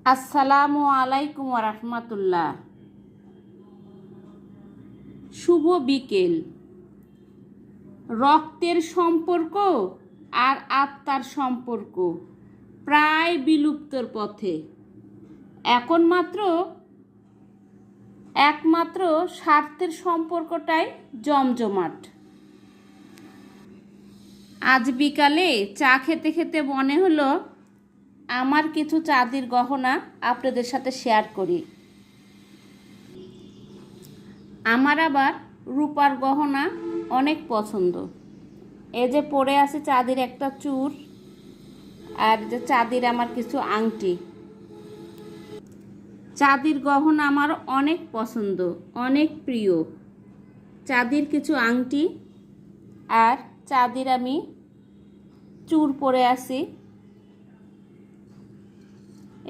আসসালামু আলাইকুম রাহমাতুল্লাহ। শুভ বিকেল। রক্তের সম্পর্ক আর আত্মার সম্পর্ক প্রায় বিলুপ্তর পথে। এখন একমাত্র স্বার্থের সম্পর্কটাই জমজমাট। আজ বিকালে চা খেতে খেতে মনে হলো আমার কিছু চাঁদির গহনা আপনাদের সাথে শেয়ার করি। আমার আবার রূপার গহনা অনেক পছন্দ। এই যে পরে আছে চাঁদির একটা চূড়, আর যে চাঁদির আমার কিছু আংটি। চাঁদির গহনা আমার অনেক পছন্দ, অনেক প্রিয়। চাঁদির কিছু আংটি আর চাঁদির আমি চূড় পরে আছি।